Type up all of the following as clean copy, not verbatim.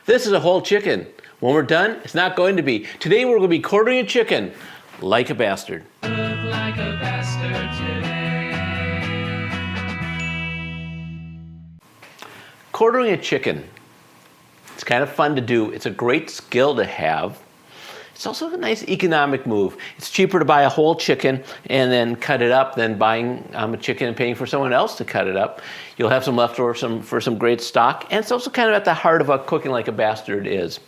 This is a whole chicken. When we're done, it's not going to be. Today we're going to be quartering a chicken like a bastard. Cook like a bastard today. Quartering a chicken. It's kind of fun to do. It's a great skill to have. It's also a nice economic move. It's cheaper to buy a whole chicken and then cut it up than buying a chicken and paying for someone else to cut it up. You'll have some left over for some great stock. And it's also kind of at the heart of what cooking like a bastard is.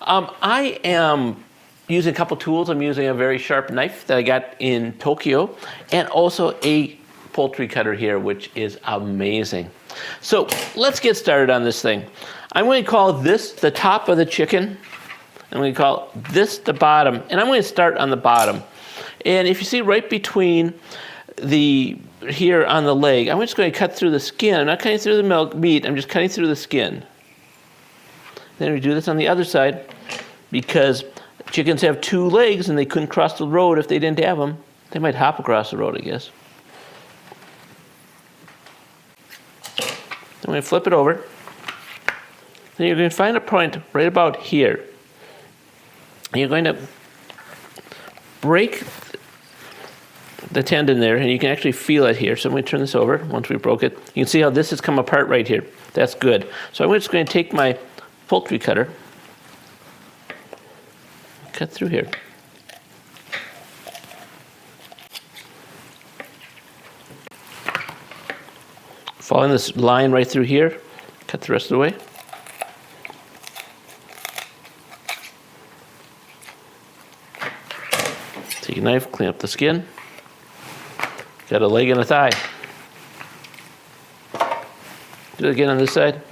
I am using a couple tools. I'm using a very sharp knife that I got in Tokyo and also a poultry cutter here, which is amazing. So let's get started on this thing. I'm going to call this the top of the chicken. I'm going to call this the bottom, and I'm going to start on the bottom. And if you see right between here on the leg, I'm just going to cut through the skin. I'm not cutting through the meat, I'm just cutting through the skin. Then we do this on the other side because chickens have two legs and they couldn't cross the road if they didn't have them. They might hop across the road, I guess. Then we're going to flip it over. Then you're going to find a point right about here. And you're going to break the tendon there, and you can actually feel it here. So I'm going to turn this over once we broke it. You can see how this has come apart right here. That's good. So I'm just going to take my poultry cutter, cut through here. Following this line right through here, cut the rest of the way. Take a knife, clean up the skin. Got a leg and a thigh. Do it again on this side.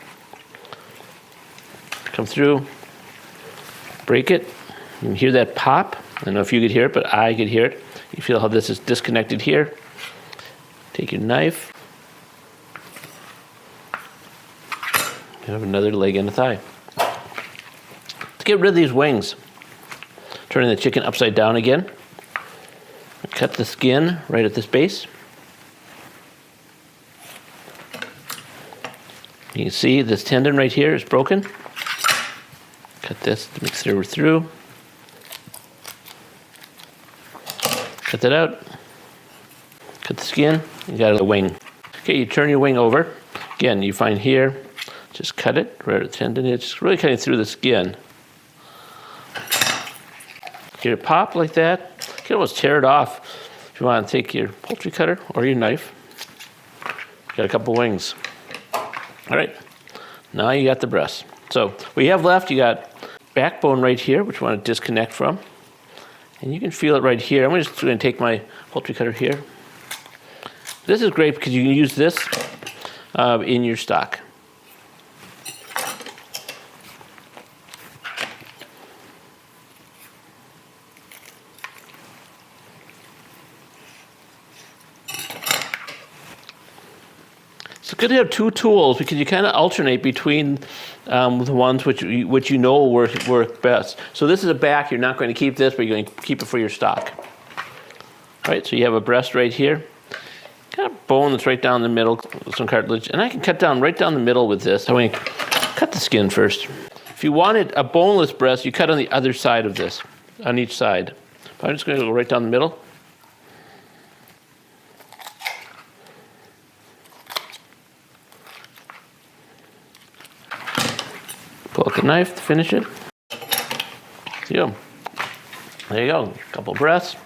Come through, break it. You can hear that pop. I don't know if you could hear it, but I could hear it. You feel how this is disconnected here. Take your knife. You have another leg and a thigh. To get rid of these wings, turning the chicken upside down again. Cut the skin right at this base. You can see this tendon right here is broken. Cut this to make sure we're through. Cut that out. Cut the skin. You got the wing. Okay, you turn your wing over. Again, you find here, just cut it right at the tendon. It's just really cutting through the skin. Get it pop like that. You can almost tear it off if you want to take your poultry cutter or your knife. Got a couple wings. All right, now you got the breast. So what you have left, you got backbone right here, which you want to disconnect from. And you can feel it right here. I'm just going to take my poultry cutter here. This is great because you can use this in your stock. It's good to have two tools because you kind of alternate between the ones which you know will work best. So this is a back. You're not going to keep this, but you're going to keep it for your stock. All right, so you have a breast right here. Got a bone that's right down the middle with some cartilage. And I can cut down right down the middle with this. I'm going to cut the skin first. If you wanted a boneless breast, you cut on the other side of this, on each side. But I'm just going to go right down the middle. Pull out the knife to finish it. There you go. A couple breasts,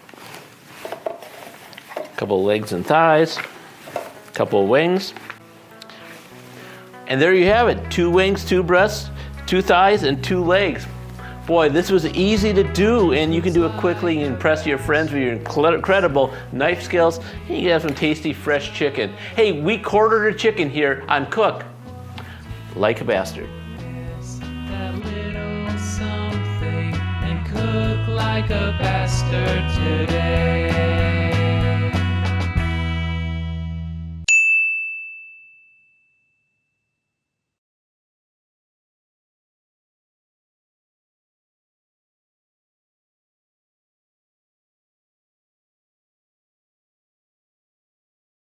a couple legs and thighs, a couple wings. And there you have it. 2 wings, 2 breasts, 2 thighs, and 2 legs. Boy, this was easy to do, and you can do it quickly and impress your friends with your incredible knife skills. And you can have some tasty, fresh chicken. Hey, we quartered a chicken here on Cook Like a Bastard. Cook like a bastard today.